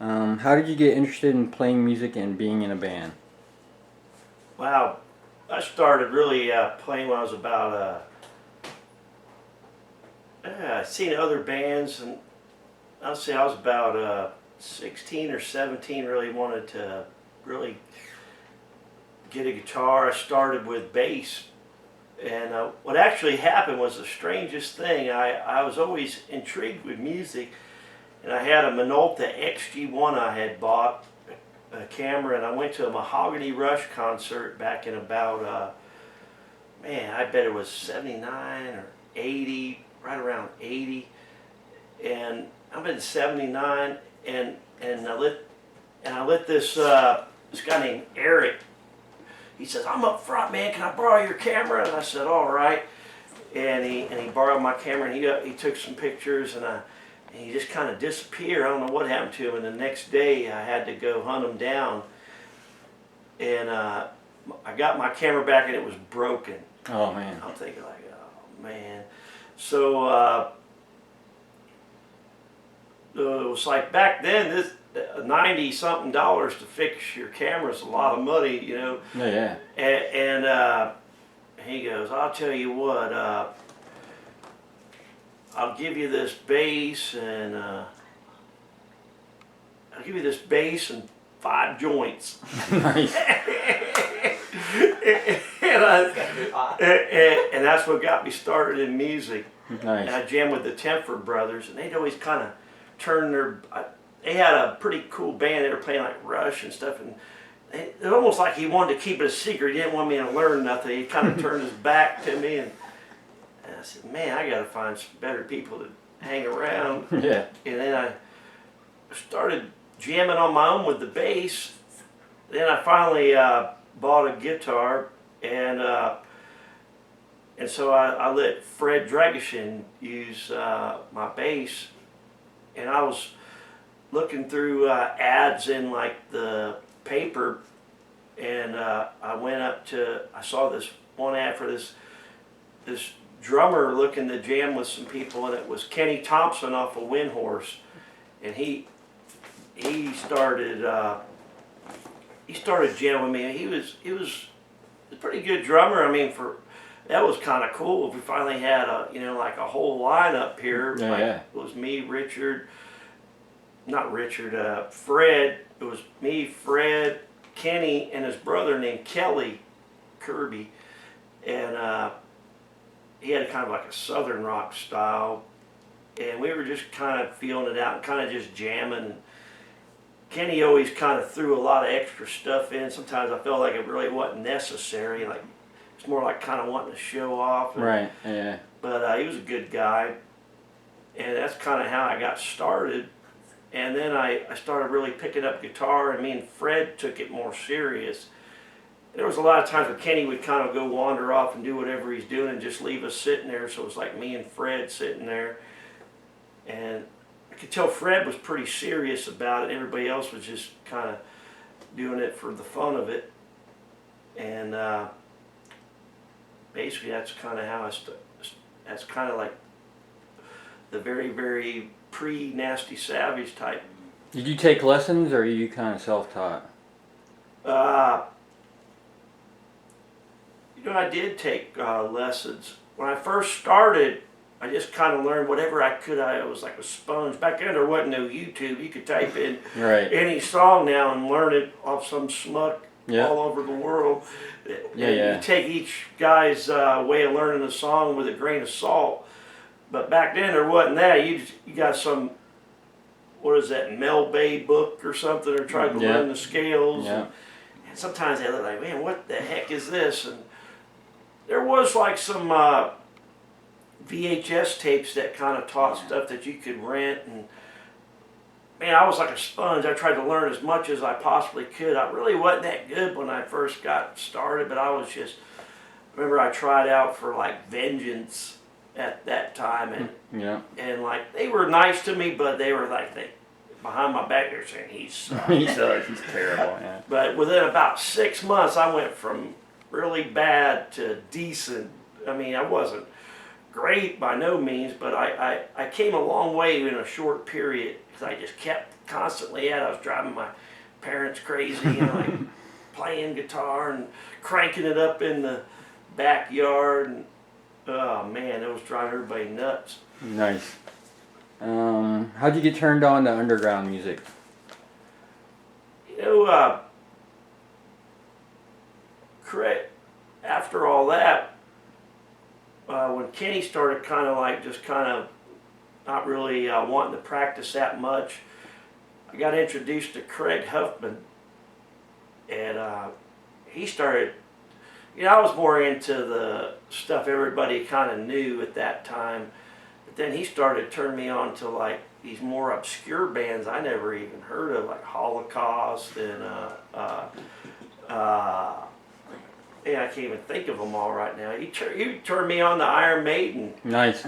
How did you get interested in playing music and being in a band? Wow, I started really playing when I was about, I seen other bands, and I'll say I was about 16 or 17, really wanted to really get a guitar. I started with bass. And what actually happened was the strangest thing. I was always intrigued with music, and I had a Minolta XG1 I had bought, a camera, and I went to a Mahogany Rush concert back in about, man, I bet it was 79 or 80, right around 80. And I'm in 79, and I lit this guy named Eric. He says, "I'm up front, man. Can I borrow your camera?" And I said, "All right." And he borrowed my camera, and he took some pictures, and he just kind of disappeared. I don't know what happened to him. And the next day, I had to go hunt him down, and I got my camera back, and it was broken. Oh man. I'm thinking like, oh man. So it was like back then, this $90-something to fix your camera is a lot of money, you know. Yeah. And he goes, "I'll tell you what, I'll give you this bass, and I'll give you this bass and 5 joints." Nice. And that's what got me started in music. Nice. And I jammed with the Temford brothers, and they'd always kind of turn they had a pretty cool band. They were playing like Rush and stuff, and it was almost like he wanted to keep it a secret. He didn't want me to learn nothing. He kind of turned his back to me, and I said, "Man, I got to find some better people to hang around." Yeah. And then I started jamming on my own with the bass. Then I finally bought a guitar, and so I let Fred Dragishin use my bass, and I was looking through ads in like the paper, and I saw this one ad for this drummer looking to jam with some people, and it was Kenny Thompson off of Windhorse, and he started jamming with me. He was a pretty good drummer. I mean, that was kind of cool. We finally had like a whole lineup here. Yeah, like, yeah. It was me, Fred. It was me, Fred, Kenny, and his brother named Kelly Kirby, and he had kind of like a southern rock style, and we were just kind of feeling it out and kind of just jamming. Kenny always kind of threw a lot of extra stuff in. Sometimes I felt like it really wasn't necessary. Like it's more like kind of wanting to show off. Right. Yeah. But he was a good guy, and that's kind of how I got started. And then I started really picking up guitar, and me and Fred took it more serious. There was a lot of times where Kenny would kind of go wander off and do whatever he's doing and just leave us sitting there. So it was like me and Fred sitting there. And I could tell Fred was pretty serious about it. Everybody else was just kind of doing it for the fun of it. And basically that's kind of how that's kind of like the very, very pre-Nasty Savage type. Did you take lessons, or are you kind of self-taught? I did take lessons. When I first started, I just kind of learned whatever I could. I was like a sponge. Back then there wasn't no YouTube. You could type in any song now and learn it off some schmuck all over the world. Yeah. You take each guy's way of learning a song with a grain of salt. But back then there wasn't that. You got some, what is that, Mel Bay book or something, or tried to learn the scales. Yeah. And sometimes they look like, man, what the heck is this? And there was like some VHS tapes that kind of taught stuff that you could rent. And man, I was like a sponge. I tried to learn as much as I possibly could. I really wasn't that good when I first got started, but I was just, remember I tried out for like Vengeance at that time, and like they were nice to me, but they were like behind my back they're saying he sucks. He sucks. He's terrible. Yeah. But within about 6 months, I went from really bad to decent. I mean, I wasn't great by no means, but I came a long way in a short period because I just kept constantly at it. I was driving my parents crazy, like playing guitar and cranking it up in the backyard, and oh man, it was driving everybody nuts. Nice. How'd you get turned on to underground music? You know, after all that, when Kenny started kind of not really wanting to practice that much, I got introduced to Craig Huffman, and he started, I was more into the stuff everybody kind of knew at that time, but then he started turning me on to like these more obscure bands I never even heard of, like Holocaust and I can't even think of them all right now. He turned me on to Iron Maiden. Nice.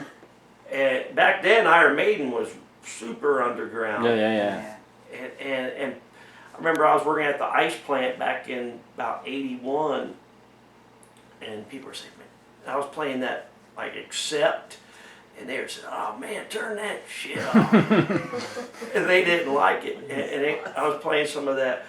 And back then, Iron Maiden was super underground. Yeah. And I remember I was working at the ice plant back in about '81, and people were saying, man, I was playing that like Accept, and they were saying, oh man, turn that shit off. And they didn't like it. I was playing some of that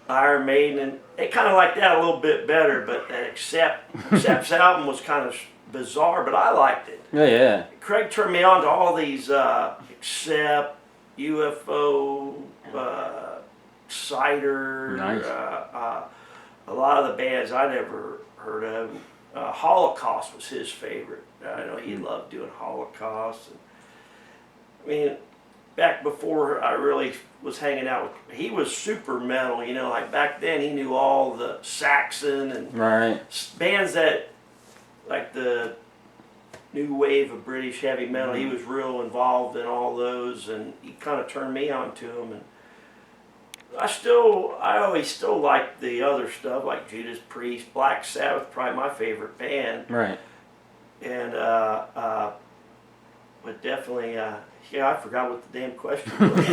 Iron Maiden, and they kind of liked that a little bit better, but that Accept's album was kind of bizarre, but I liked it. Yeah. Craig turned me on to all these Accept, UFO, Cider, Nice. A lot of the bands I never heard of. Holocaust was his favorite. I know he loved doing Holocaust. And, I mean, back before I really was hanging out with, he was super metal, like back then he knew all the Saxon and bands that, like the new wave of British heavy metal, he was real involved in all those, and he kind of turned me on to them. And I always still like the other stuff, like Judas Priest, Black Sabbath, probably my favorite band. Right. And but definitely, I forgot what the damn question was.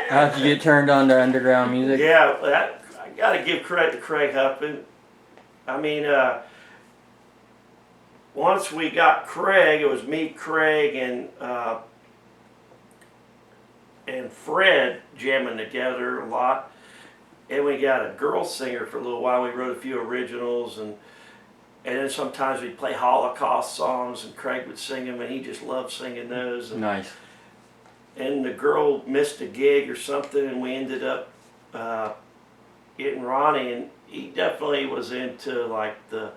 How'd you get turned on to underground music? Yeah, I got to give credit to Craig Huffman. I mean, once we got Craig, it was me, Craig, and Fred jamming together a lot. And we got a girl singer for a little while. We wrote a few originals, and then sometimes we'd play Holocaust songs, and Craig would sing them, and he just loved singing those. And, nice. And the girl missed a gig or something, and we ended up getting Ronnie, and he definitely was into like the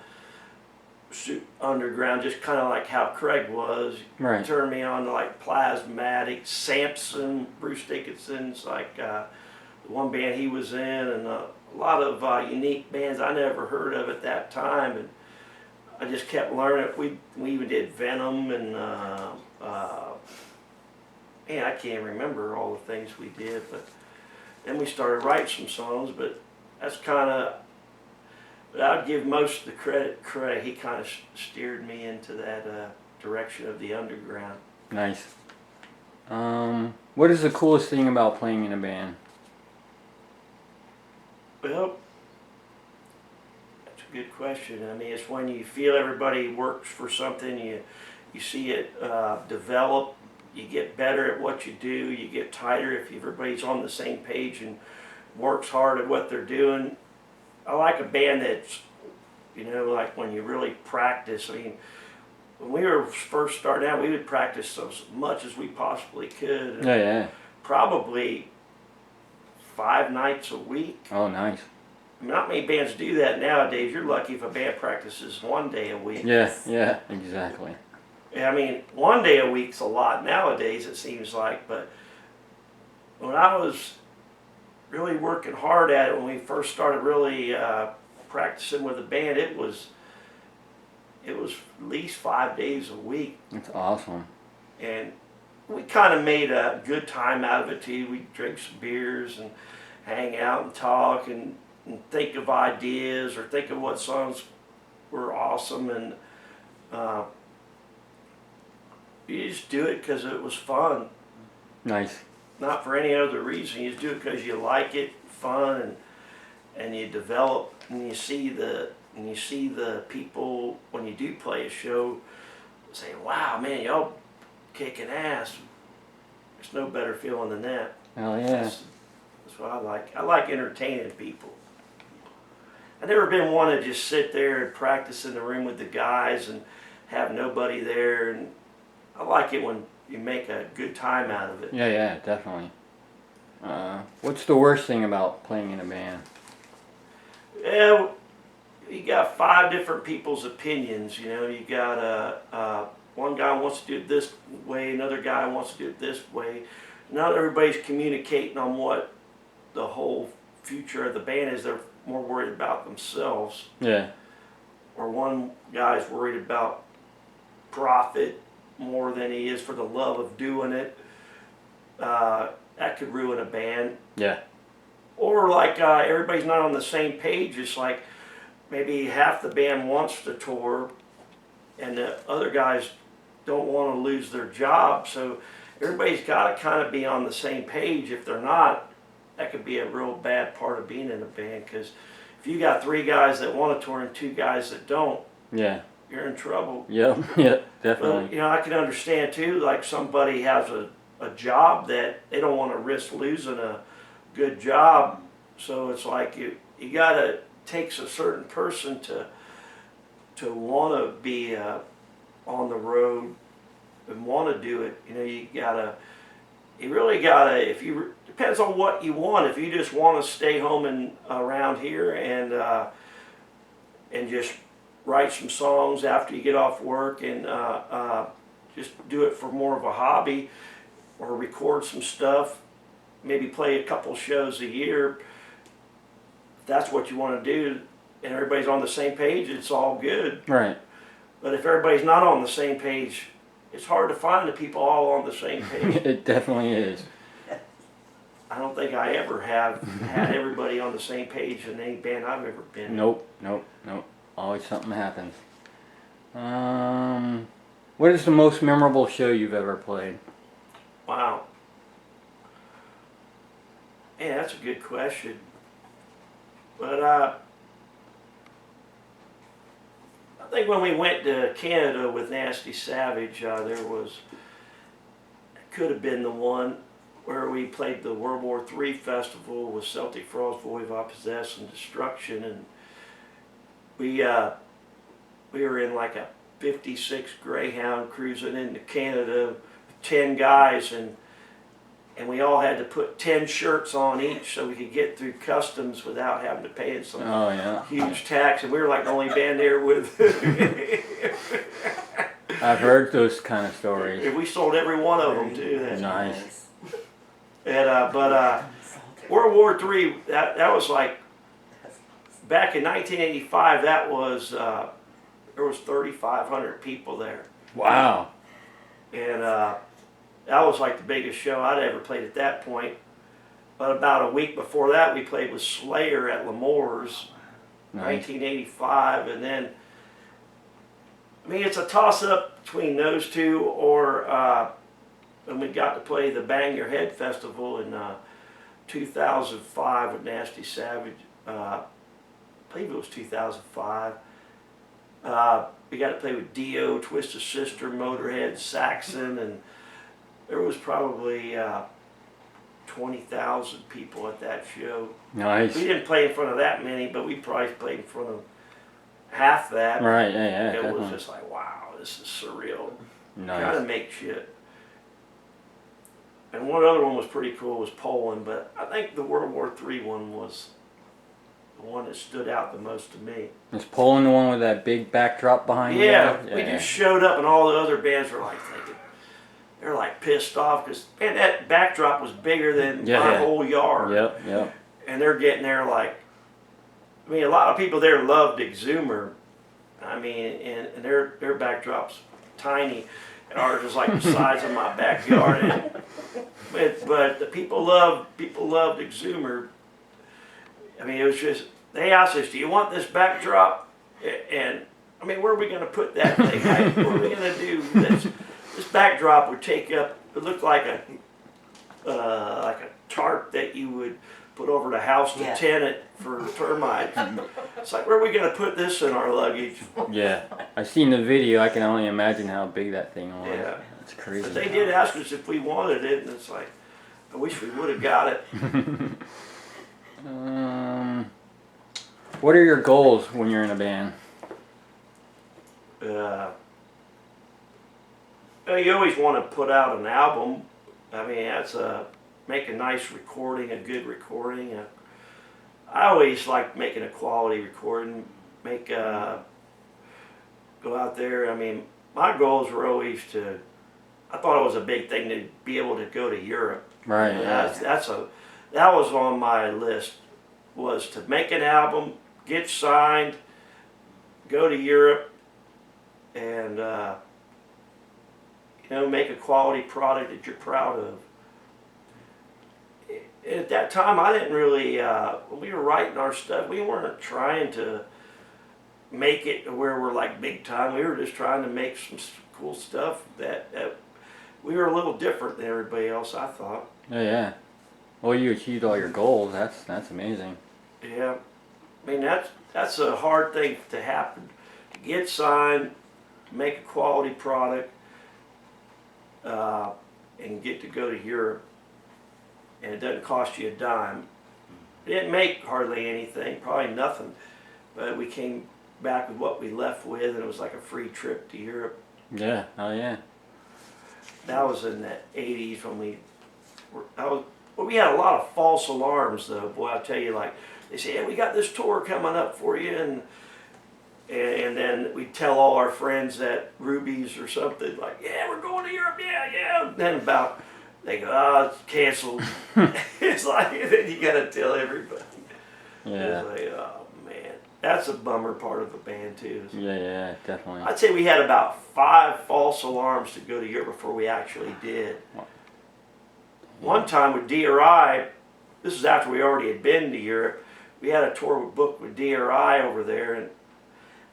underground, just kind of like how Craig was. Right. Turned me on to like Plasmatic, Samson, Bruce Dickinson's like the one band he was in, and a lot of unique bands I never heard of at that time, and I just kept learning. We even did Venom, and man, I can't remember all the things we did, but then we started writing some songs. But that's kind of, I'd give most of the credit to Craig. He kind of steered me into that direction of the underground. Nice. What is the coolest thing about playing in a band? Well, that's a good question. I mean, it's when you feel everybody works for something, you see it develop, you get better at what you do, you get tighter if everybody's on the same page and works hard at what they're doing. I like a band that's, like when you really practice. I mean, when we were first starting out, we would practice as much as we possibly could. Yeah. Probably 5 nights a week. Oh, nice. Not many bands do that nowadays. You're lucky if a band practices 1 day a week. Yeah, exactly. I mean, 1 day a week's a lot nowadays, it seems like, but when I was really working hard at it, when we first started really practicing with the band, it was at least 5 days a week. That's awesome. And we kind of made a good time out of it too. We'd drink some beers and hang out and talk and think of ideas or think of what songs were awesome, and you just do it because it was fun. Nice. Not for any other reason. You just do it because you like it, fun, and you develop and you see the and you see the people when you do play a show saying, "Wow, man, y'all kicking ass." There's no better feeling than that. Hell yeah. That's what I like. I like entertaining people. I've never been one to just sit there and practice in the room with the guys and have nobody there. And I like it when you make a good time out of it. Yeah, yeah, definitely. What's the worst thing about playing in a band? Yeah, you got 5 different people's opinions. You know, you got one guy wants to do it this way, another guy wants to do it this way. Not everybody's communicating on what the whole future of the band is. They're more worried about themselves. Yeah. Or one guy's worried about profit more than he is for the love of doing it. That could ruin a band. Yeah. Or like everybody's not on the same page. It's like maybe half the band wants to tour and the other guys don't want to lose their job. So everybody's got to kind of be on the same page. If they're not, that could be a real bad part of being in a band, because if you got 3 guys that want to tour and 2 guys that don't, Yeah. you're in trouble. Yep. Yeah, definitely. But, you know, I can understand too, like somebody has a job that they don't want to risk losing a good job. So it's like you got to, takes a certain person to want to be on the road and want to do it. You know, you really gotta, if you, depends on what you want. If you just want to stay home and around here and just write some songs after you get off work and just do it for more of a hobby, or record some stuff, maybe play a couple shows a year. If that's what you want to do and everybody's on the same page, it's all good. Right. But if everybody's not on the same page, it's hard to find the people all on the same page. It definitely is. I don't think I ever have had everybody on the same page in any band I've ever been in. Nope. Always something happens. What is the most memorable show you've ever played? Wow. Yeah, that's a good question. But I think when we went to Canada with Nasty Savage, there was, could have been the one where we played the World War III festival with Celtic Frost, Voivod, Possess, and Destruction, and we were in like a '56 Greyhound cruising into Canada with 10 guys, and we all had to put 10 shirts on each so we could get through customs without having to pay some huge tax, and we were like the only band there with. I've heard those kind of stories. We sold every one of them too. That's Nice. And but World War III, that was like back in 1985. That was there was 3,500 people there. Wow. And that was like the biggest show I'd ever played at that point. But about a week before that, we played with Slayer at L'Amour's, 1985, and then, I mean, it's a toss-up between those two, or and we got to play the Bang Your Head Festival in 2005 with Nasty Savage. I believe it was 2005. We got to play with Dio, Twisted Sister, Motorhead, Saxon, and there was probably 20,000 people at that show. Nice. We didn't play in front of that many, but we probably played in front of half that. Right, yeah, It definitely. was just like, wow, this is surreal. Nice. Kind of make shit. And one other one was pretty cool, was Poland, but I think the World War III one was the one that stood out the most to me. Is Poland the one with that big backdrop behind you? Yeah, we just showed up and all the other bands were like thinking, they're like pissed off because, man, that backdrop was bigger than my whole yard. Yep. And they're getting there like, I mean, a lot of people there loved Exhumer. I mean, and their backdrop's tiny. And ours is like the size of my backyard. But the people loved Exhumer. I mean, it was just, they asked us, do you want this backdrop? And I mean, where are we going to put that thing? Like, what are we going to do? This backdrop would take up, it looked like a tarp that you would put over the house to tent it for termites. It's like, where are we going to put this in our luggage? Yeah, I seen the video. I can only imagine how big that thing was. Yeah. It's crazy. But they did ask us if we wanted it, and it's like, I wish we would have got it. What are your goals when you're in a band? You always want to put out an album. I mean, that's make a nice recording, a good recording. I always like making a quality recording. Go out there. I mean, my goals were always to. I thought it was a big thing to be able to go to Europe. Right. Yeah. That was on my list. Was to make an album, get signed, go to Europe, and make a quality product that you're proud of. At that time, I didn't really. When we were writing our stuff, we weren't trying to make it to where we're like big time. We were just trying to make some cool stuff that we were a little different than everybody else, I thought. Yeah. Well, you achieved all your goals. That's amazing. Yeah, I mean that's a hard thing to happen. To get signed, make a quality product, and get to go to Europe, and it doesn't cost you a dime. It didn't make hardly anything, probably nothing, but we came back with what we left with, and it was like a free trip to Europe. Yeah. Oh yeah. That was in the '80s when we were. Well, we had a lot of false alarms, though. Boy, I'll tell you, like, they say, "Yeah, we got this tour coming up for you," and then we tell all our friends at Ruby's or something, like, "Yeah, we're going to Europe, yeah." And then they go, "Oh, it's canceled." It's like, then you got to tell everybody. Yeah. It's like, oh man, that's a bummer part of the band too. Yeah, definitely. I'd say we had about 5 false alarms to go to Europe before we actually did. One time with DRI, this is after we already had been to Europe, we had a tour booked with DRI over there, and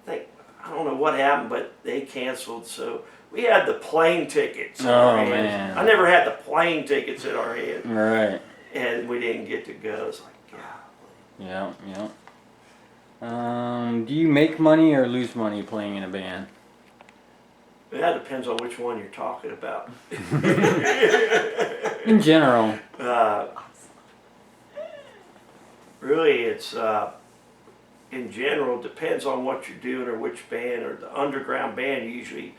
I don't know what happened, but they canceled, so we had the plane tickets in our hands. Man. I never had the plane tickets in our hand. Right. And we didn't get to go. It's like, God. Yeah. Do you make money or lose money playing in a band? That depends on which one you're talking about. In general. Really, it's in general depends on what you're doing or which band. Or the underground band, you're usually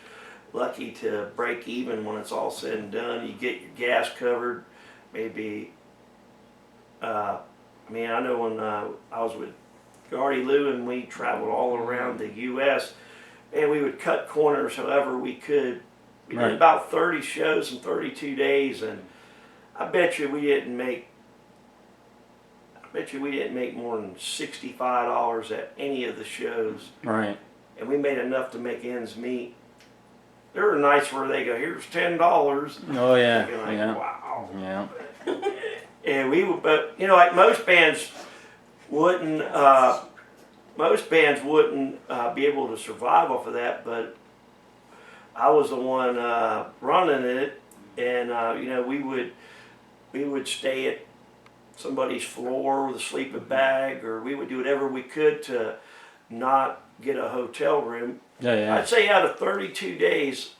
lucky to break even when it's all said and done. You get your gas covered, maybe. I know when I was with Gardy-Loo and we traveled all around the U.S. and we would cut corners however we could. We did about 30 shows in 32 days, and I bet you we didn't make more than $65 at any of the shows. Right. And we made enough to make ends meet. There were nights where they go, "Here's $10." Oh yeah. Like, Yeah. wow. Yeah. And but like most bands wouldn't be able to survive off of that, but I was the one running it, and we would stay at somebody's floor with a sleeping bag, or we would do whatever we could to not get a hotel room. Yeah. I'd say out of 32 days,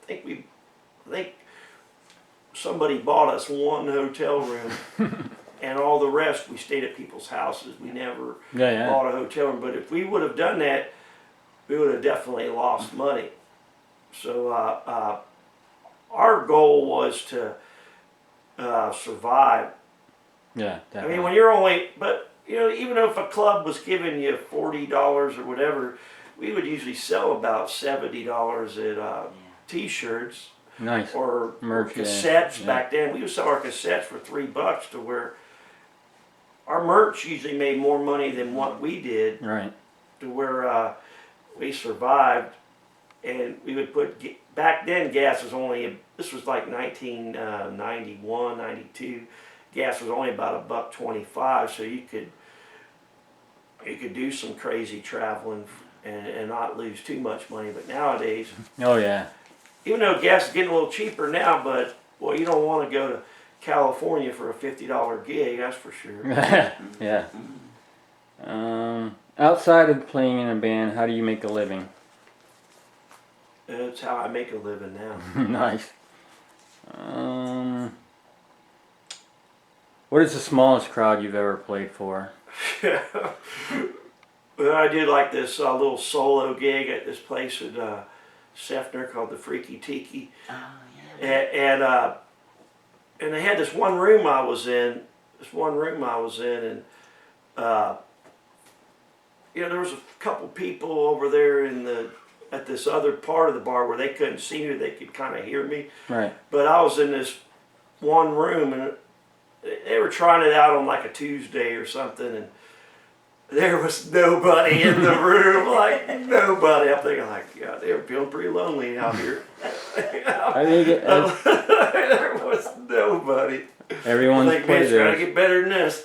I think somebody bought us one hotel room, and all the rest we stayed at people's houses. We never bought a hotel room. But if we would have done that, we would have definitely lost money. So our goal was to survive. Yeah, definitely. I mean, when you're only, but even if a club was giving you $40 or whatever, we would usually sell about $70 at T-shirts. Nice. Or merch, cassettes back then. We would sell our cassettes for $3 to where our merch usually made more money than what we did. Right. To where we survived, and we would put, back then gas was only, this was like 1991, 92. Gas was only about $1.25, so you could do some crazy traveling and not lose too much money. But nowadays, oh yeah. Even though gas is getting a little cheaper now, but well, you don't want to go to California for a $50 gig, that's for sure. Yeah. Outside of playing in a band, how do you make a living? That's how I make a living now. Nice. Um, what is the smallest crowd you've ever played for? Well, I did like this little solo gig at this place in Sefner called the Freaky Tiki. Oh, yeah. And they had this one room I was in. And uh, there was a couple people over there at this other part of the bar where they couldn't see me. They could kind of hear me. Right. But I was in this one room, and they were trying it out on like a Tuesday or something, and there was nobody in the room, like nobody. I'm thinking, like, God, they were feeling pretty lonely out here. I think There was nobody. everyone's I think, man, played it's got to those. get better than this.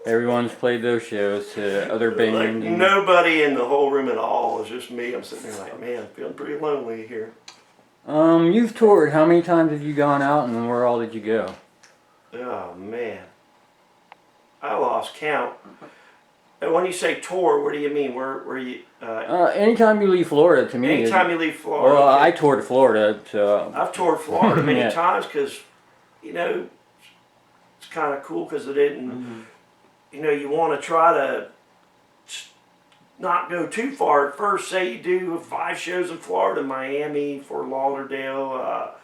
Everyone's played those shows to other Like bands. and- nobody in the whole room at all. It was just me. I'm sitting there like, man, I'm feeling pretty lonely here. You've toured. How many times have you gone out, and where all did you go? Oh man, I lost count. And when you say tour, what do you mean? Where you? Anytime you leave Florida, to me. Anytime you leave Florida. Well, okay. I toured Florida, so. I've toured Florida many Yeah. times because, it's kind of cool because it didn't. You want to try to not go too far at first. Say you do 5 shows in Florida: Miami, Fort Lauderdale,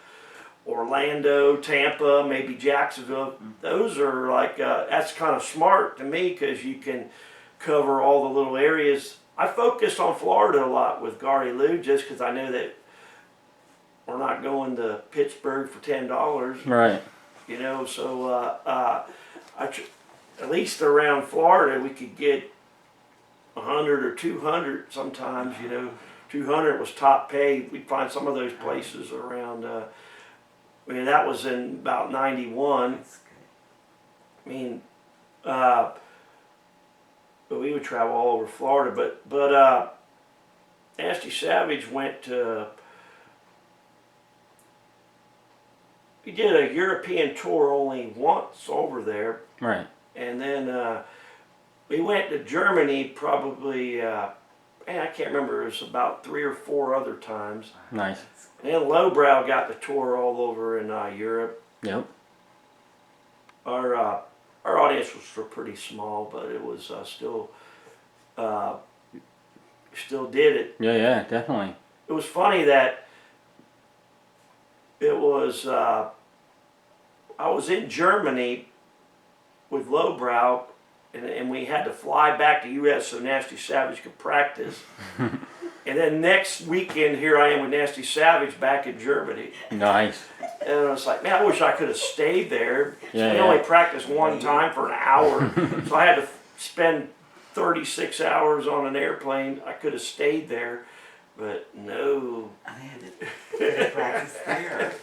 Orlando, Tampa, maybe Jacksonville. Those are like that's kind of smart to me because you can cover all the little areas. I focused on Florida a lot with Gardy-Loo just because I know that we're not going to Pittsburgh for $10. Right. So at least around Florida we could get 100 or 200 sometimes. 200 was top pay. We'd find some of those places around. That was in about '91. That's good. But we would travel all over Florida. But Nasty Savage went to. We did a European tour only once over there, Right. and then we went to Germany probably. I can't remember. It was about 3 or 4 other times. Nice. And then Lowbrow got the tour all over in Europe. Yep. Our audience was pretty small, but it was still did it. Yeah, definitely. It was funny that it was I was in Germany with Lowbrow, and we had to fly back to U.S. so Nasty Savage could practice. And then next weekend, here I am with Nasty Savage back in Germany. Nice. And I was like, man, I wish I could have stayed there. Yeah, We yeah. only practiced one time for an hour. So I had to spend 36 hours on an airplane. I could have stayed there, but no. I had to practice there.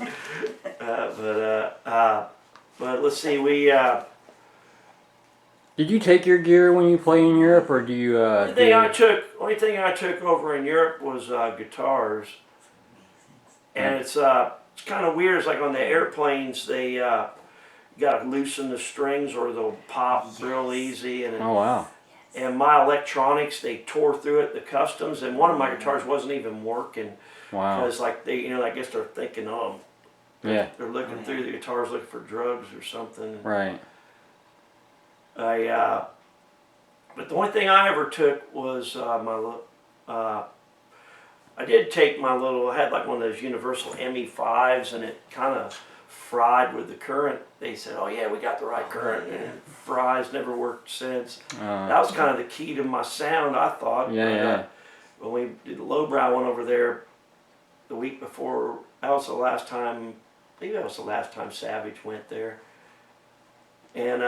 But let's see, we, Did you take your gear when you play in Europe, or do you? only thing I took over in Europe was guitars. And it's kind of weird. It's like on the airplanes, they got to loosen the strings or they'll pop real easy. Oh wow. And my electronics, they tore through it, the customs, and one of my guitars wasn't even working Wow. because like they, I guess they're thinking, oh, Yeah. they're looking through the guitars looking for drugs or something. Right. But the only thing I ever took was I did take my little, I had like one of those Universal ME5s, and it kind of fried with the current. They said, oh yeah, we got the right current, and it fries, never worked since. That was kind of the key to my sound, I thought. Yeah. When we did the Lowbrow one over there the week before, that was the last time, maybe that was the last time Savage went there. And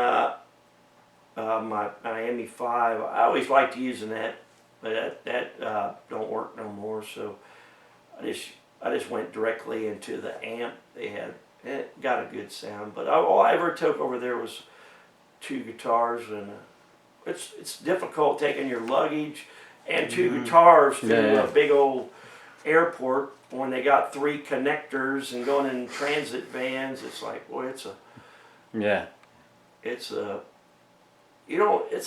my ME5, I always liked using that, but that don't work no more. So I just went directly into the amp. It got a good sound, but all I ever took over there was 2 guitars, and it's difficult taking your luggage and 2 guitars to a big old airport when they got 3 connectors and going in transit vans. It's like, boy, it's a it's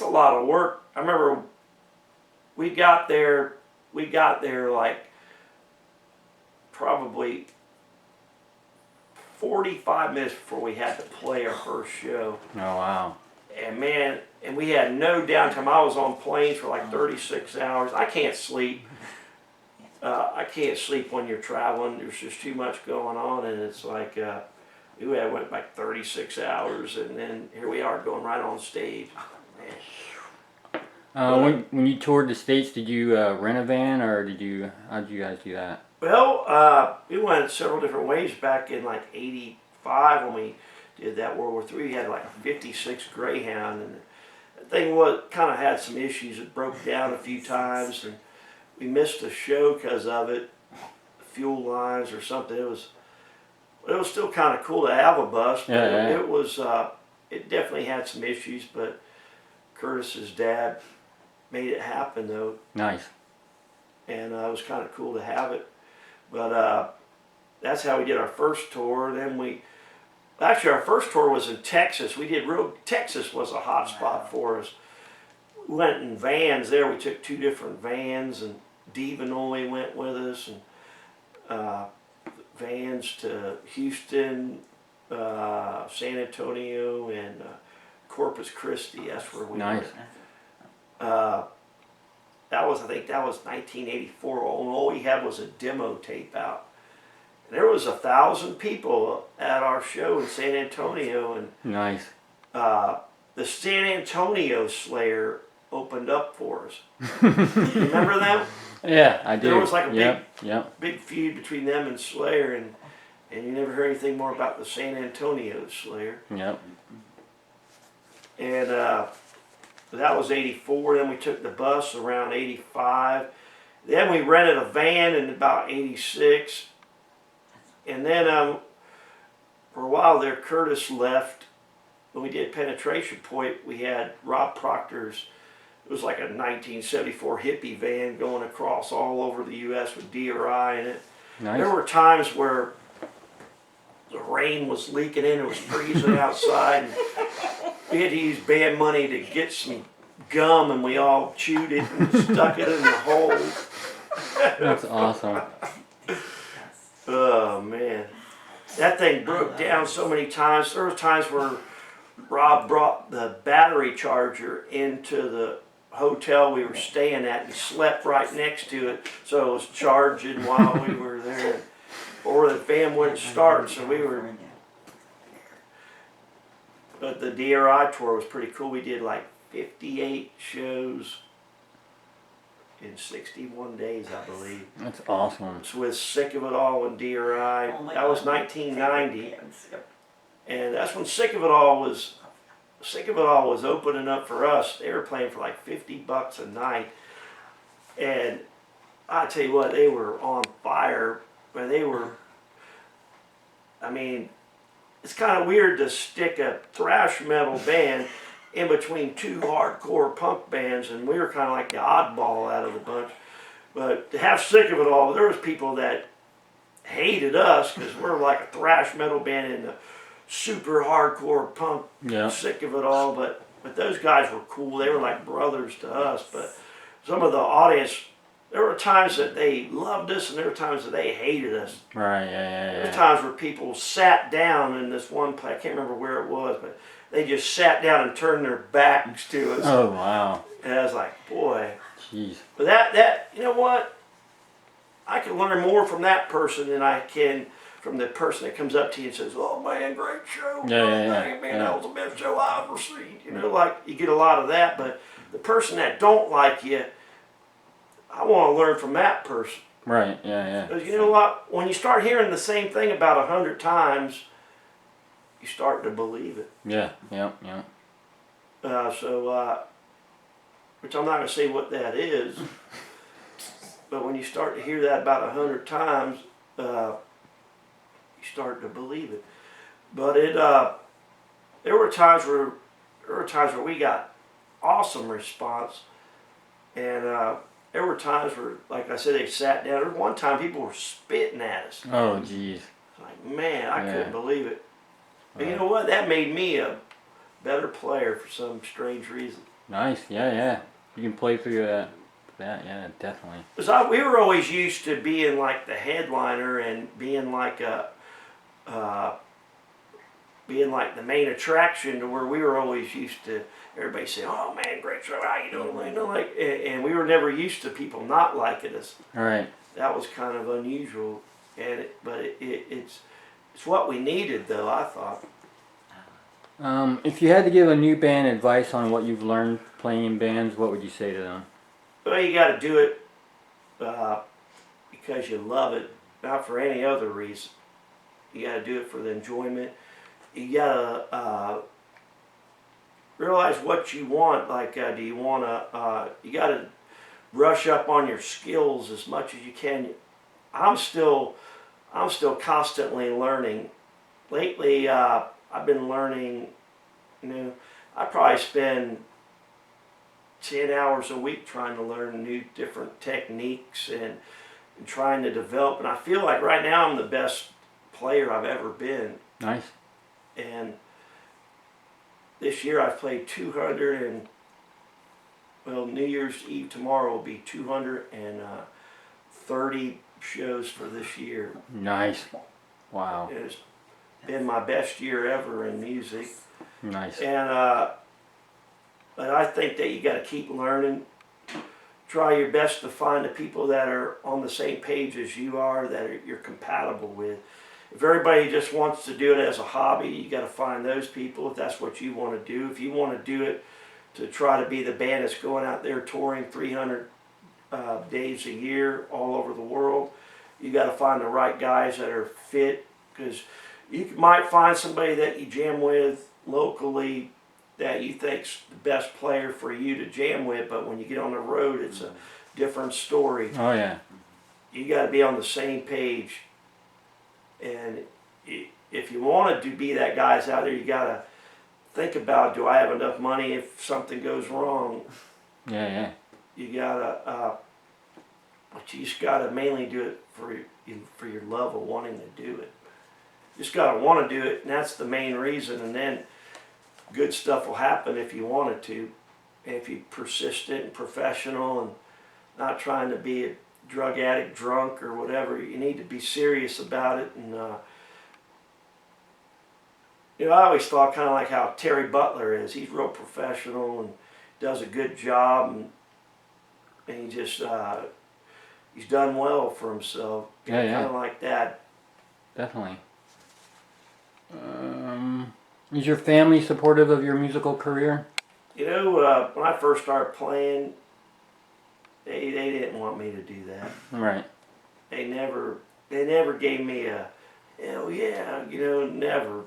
a lot of work. I remember we got there like probably 45 minutes before we had to play our first show. Oh wow. And man, and we had no downtime. I was on planes for like 36 hours. I can't sleep. I can't sleep when you're traveling. There's just too much going on, and it's like we had went like 36 hours, and then here we are going right on stage. Man. When you toured the States, did you rent a van, or how did you guys do that? Well, we went several different ways back in like '85 when we did that World War III. We had like 56 Greyhound, and the thing was kind of had some issues. It broke down a few times, and we missed a show because of it, fuel lines or something. It was still kind of cool to have a bus, but Yeah. it was it definitely had some issues. But Curtis's dad made it happen though, Nice. and it was kind of cool to have it. But that's how we did our first tour. Then actually our first tour was in Texas. Texas was a hot spot for us. We went in vans there. We took 2 different vans, and Devanoy went with us, and vans to Houston, San Antonio, and Corpus Christi. That's where we Nice. went. I think that was 1984. All we had was a demo tape out. And there was 1,000 people at our show in San Antonio, and Nice. the San Antonio Slayer opened up for us. You remember them? Yeah, I do. There was like a Yep. big feud between them and Slayer, and you never heard anything more about the San Antonio Slayer. Yep. And that was '84. Then we took the bus around '85. Then we rented a van in about '86. And then for a while there, Curtis left. When we did Penetration Point, we had Rob Proctor's, it was like a 1974 hippie van going across all over the U.S. with DRI in it. Nice. There were times where the rain was leaking in, it was freezing outside, and we had to use band money to get some gum, and we all chewed it and stuck it in the hole. That's awesome. Oh man, that thing broke down so many times. There were times where Rob brought the battery charger into the hotel we were staying at and slept right next to it, so it was charging while we were there. Or the van wouldn't start, so we were. But the DRI tour was pretty cool. We did like 58 shows in 61 days, I believe. That's awesome. It's with Sick of It All and DRI. That was 1990, and that's when Sick of It All was opening up for us. They were playing for like $50 a night, and I tell you what, they were on fire. But they were. I mean, it's kind of weird to stick a thrash metal band in between 2 hardcore punk bands, and we were kind of like the oddball out of the bunch. But to have Sick of It All, there was people that hated us because we're like a thrash metal band in the super hardcore punk. Yeah. Sick of It All, but those guys were cool. They were like brothers to us. But some of the audience, there were times that they loved us, and there were times that they hated us. Right. There were times where people sat down in this one place. I can't remember where it was, but they just sat down and turned their backs to us. Oh wow. And I was like, boy. Jeez. But that you know what? I can learn more from that person than I can from the person that comes up to you and says, "Oh man, great show! Man, that was the best show I ever seen." You know, like you get a lot of that. But the person that don't like you, I want to learn from that person. Right. Yeah. Because you know what? When you start hearing the same thing about 100 times, you start to believe it. Yeah. Which I'm not going to say what that is, but when you start to hear that about 100 times, you start to believe it. But there were times where we got awesome response, and there were times where, like I said, they sat down. There was one time people were spitting at us. Oh jeez. Like, man, I couldn't believe it. But you know what? That made me a better player for some strange reason. Nice. Yeah. You can play through that. that. Yeah, definitely. Because we were always used to being like the headliner and being like being like the main attraction, to where we were always used to everybody saying, "Oh man, great show! How you doing?" You know, like, and we were never used to people not liking us. All right. That was kind of unusual, but it's what we needed, though, I thought. If you had to give a new band advice on what you've learned playing in bands, what would you say to them? Well, you got to do it because you love it, not for any other reason. You got to do it for the enjoyment. You got to realize what you want. Like, do you want to? You got to brush up on your skills as much as you can. I'm still constantly learning. Lately, I've been learning. You know, I probably spend 10 hours a week trying to learn new different techniques and trying to develop. And I feel like right now I'm the best player I've ever been. Nice. And this year I've played 200 and, well, New Year's Eve tomorrow will be 230 shows for this year. Nice. Wow. It's been my best year ever in music. Nice. And but I think that you got to keep learning. Try your best to find the people that are on the same page as you are, that you're compatible with. If everybody just wants to do it as a hobby, you got to find those people if that's what you want to do. If you want to do it to try to be the band that's going out there touring 300 days a year all over the world, you got to find the right guys that are fit, because you might find somebody that you jam with locally that you think's the best player for you to jam with, but when you get on the road, it's a different story. Oh yeah. You got to be on the same page, and if you want to be that guy's out there, you got to think about, do I have enough money if something goes wrong? Yeah, yeah. You gotta, but you just gotta mainly do it for your love of wanting to do it. You just gotta want to do it, and that's the main reason. And then good stuff will happen if you want it to, and if you're persistent and professional and not trying to be a drug addict, drunk, or whatever. You need to be serious about it. And you know, I always thought kind of like how Terry Butler is. He's real professional and does a good job, and he just he's done well for himself. Yeah, yeah. Kind of like that. Definitely. Is your family supportive of your musical career? You know, when I first started playing, they didn't want me to do that. Right. They never gave me a hell yeah, you know, never.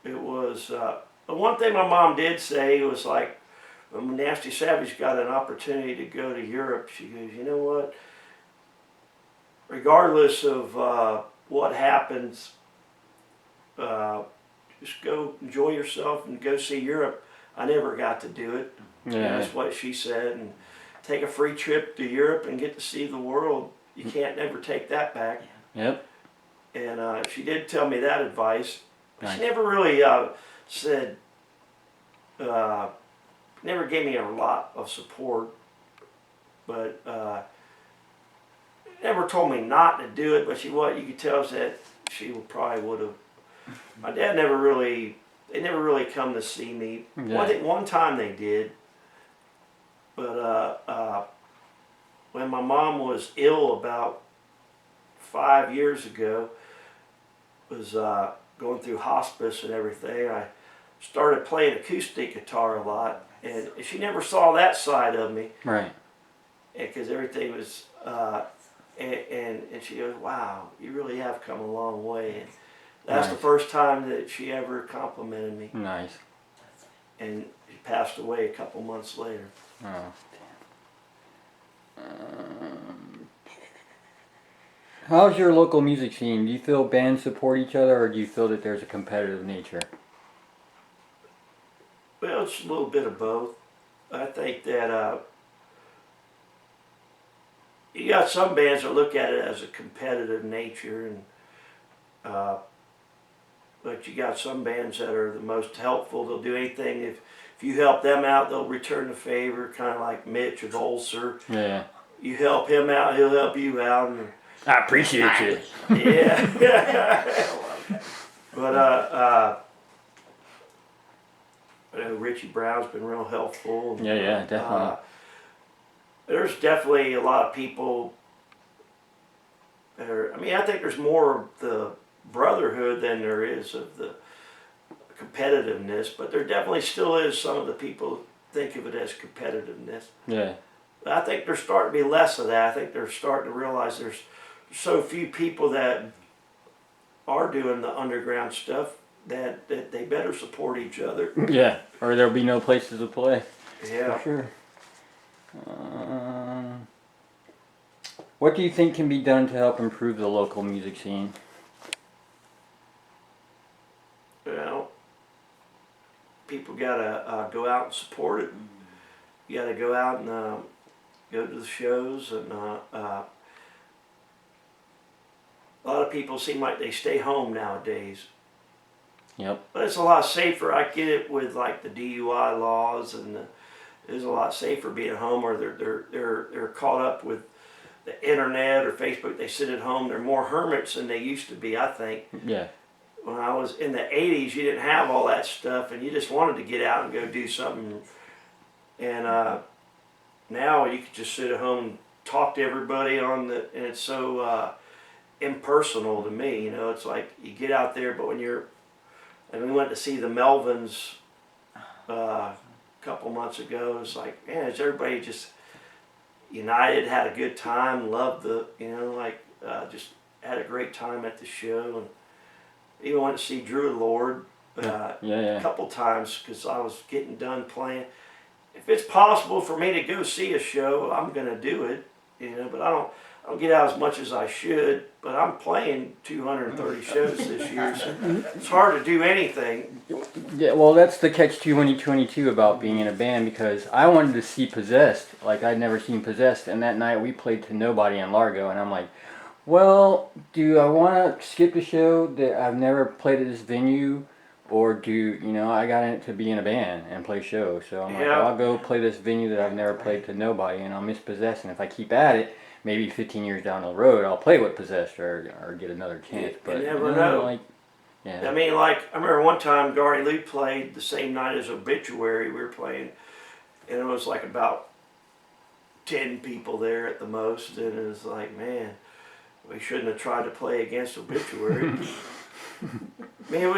It was the one thing my mom did say was like, when Nasty Savage got an opportunity to go to Europe, she goes, you know what? Regardless of what happens, just go enjoy yourself and go see Europe. I never got to do it. Yeah. That's what she said. And take a free trip to Europe and get to see the world. You can't never take that back. Yep. And she did tell me that advice. Nice. She never really said, never gave me a lot of support, but never told me not to do it. But you could tell that she probably would have. My dad never really, they never really come to see me. Yeah. One time they did, but when my mom was ill about 5 years ago, was going through hospice and everything, I started playing acoustic guitar a lot, and she never saw that side of me. Right. Because everything was, and she goes, wow, you really have come a long way. And that's Nice. the first time that she ever complimented me. Nice. And she passed away a couple months later. Oh, damn. How's your local music scene? Do you feel bands support each other, or do you feel that there's a competitive nature? Well, it's a little bit of both. I think that you got some bands that look at it as a competitive nature, and But you got some bands that are the most helpful. They'll do anything. If you help them out, they'll return the favor, kind of like Mitch of Ulcer. Yeah. You help him out, he'll help you out. And, I appreciate you. yeah. But I know Richie Brown's been real helpful. Yeah, definitely. There's definitely a lot of people that are, I mean, I think there's more of the brotherhood than there is of the competitiveness, but there definitely still is some of the people think of it as competitiveness. Yeah. But I think there's starting to be less of that. I think they're starting to realize there's so few people that are doing the underground stuff that they better support each other. Yeah, or there'll be no places to play. Yeah. For sure. What do you think can be done to help improve the local music scene? Well, people gotta go out and support it. You gotta go out and go to the shows, and a lot of people seem like they stay home nowadays. Yep. But it's a lot safer. I get it with like the DUI laws, and it's a lot safer being at home, or they're caught up with the internet or Facebook. They sit at home. They're more hermits than they used to be, I think. Yeah. When I was in the 80s, you didn't have all that stuff, and you just wanted to get out and go do something. And now you can just sit at home and talk to everybody and it's so impersonal to me. You know, it's like you get out there, but and we went to see the Melvins a couple months ago. It's like, man, is everybody just united, had a good time, loved just had a great time at the show, and even went to see Drew Lord a couple times because I was getting done playing. If it's possible for me to go see a show, I'm gonna do it, but I don't get out as much as I should, but I'm playing 230 shows this year, so it's hard to do anything. Yeah, well, that's the catch-22 about being in a band, because I wanted to see Possessed, like I'd never seen Possessed, and that night we played to nobody in Largo, and I'm like, well, do I want to skip the show that I've never played at this venue, or I got in it to be in a band and play shows, so I'm like, well, I'll go play this venue that I've never played to nobody, and I'll miss Possessed, and if I keep at it, maybe 15 years down the road, I'll play with Possessed or get another chance. But you never know. I mean, like, I remember one time Gardy-Loo played the same night as Obituary we were playing, and it was like about 10 people there at the most, and it was like, man, we shouldn't have tried to play against Obituary. I mean,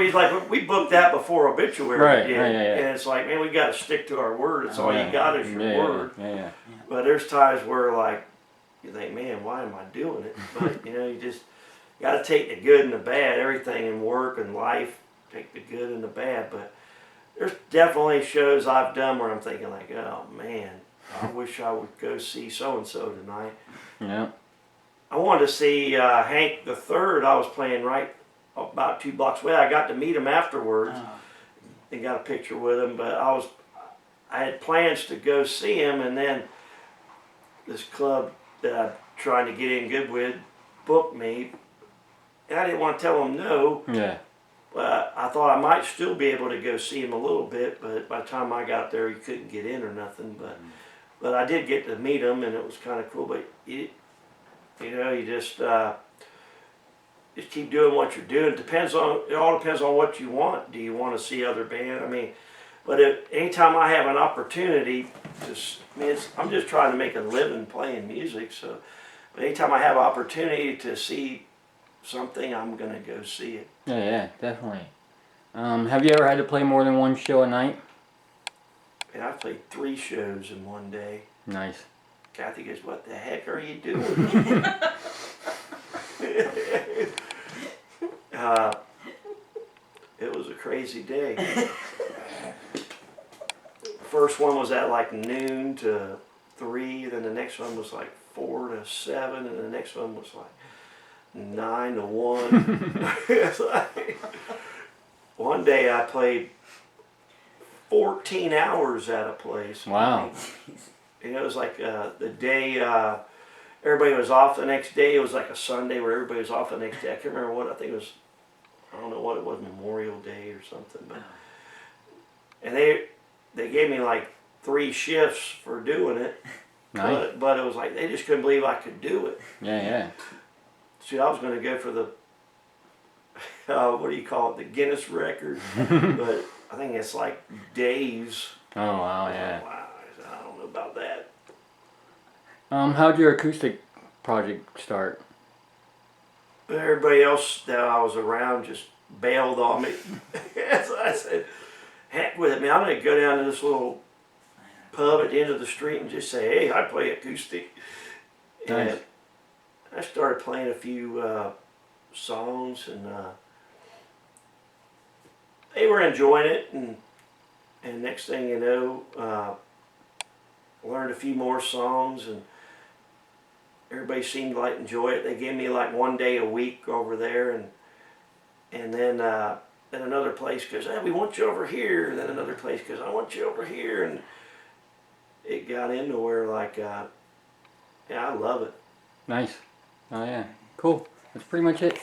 we booked that before Obituary did, and it's like, man, we got to stick to our word. It's all you got is your word. Yeah. But there's times where, like, you think, man, why am I doing it? But, you just got to take the good and the bad, everything in work and life, take the good and the bad. But there's definitely shows I've done where I'm thinking, like, oh, man, I wish I would go see so-and-so tonight. Yeah. I wanted to see Hank the Third. I was playing right about 2 blocks away. I got to meet him afterwards and got a picture with him, but I had plans to go see him, and then this club that I'm trying to get in good with booked me, and I didn't want to tell him no. Yeah. But I thought I might still be able to go see him a little bit, but by the time I got there, he couldn't get in or nothing. But I did get to meet him, and it was kind of cool. But you just keep doing what you're doing. It all depends on what you want. Do you want to see other bands? I mean, but anytime I have an opportunity, I'm just trying to make a living playing music. So, but anytime I have an opportunity to see something, I'm gonna go see it. Yeah, definitely. Have you ever had to play more than one show a night? And I played 3 shows in one day. Nice. Kathy goes, "What the heck are you doing?" It was a crazy day. First one was at like noon to 3, then the next one was like 4 to 7, and the next one was like 9 to 1. It's like, one day I played 14 hours at a place. Wow. And it was like the day everybody was off the next day. It was like a Sunday where everybody was off the next day. I can't remember what. I think it was I don't know what it was, Memorial Day or something, but and they gave me like 3 shifts for doing it, Nice. but it was like they just couldn't believe I could do it. Yeah, yeah. See, I was going to go for the what do you call it, the Guinness record, but I think it's like days. Oh wow, I was yeah. like, wow, I don't know about that. How'd your acoustic project start? Everybody else that I was around just bailed on me. So I said, heck with it, man. I'm going to go down to this little pub at the end of the street and just say, hey, I play acoustic. Nice. And I started playing a few songs, and they were enjoying it. And next thing you know, learned a few more songs, and everybody seemed to like enjoy it. They gave me like 1 day a week over there, and then another place goes, hey, we want you over here. And then another place goes, I want you over here. And it got into where like, yeah, I love it. Nice. Oh yeah. Cool. That's pretty much it.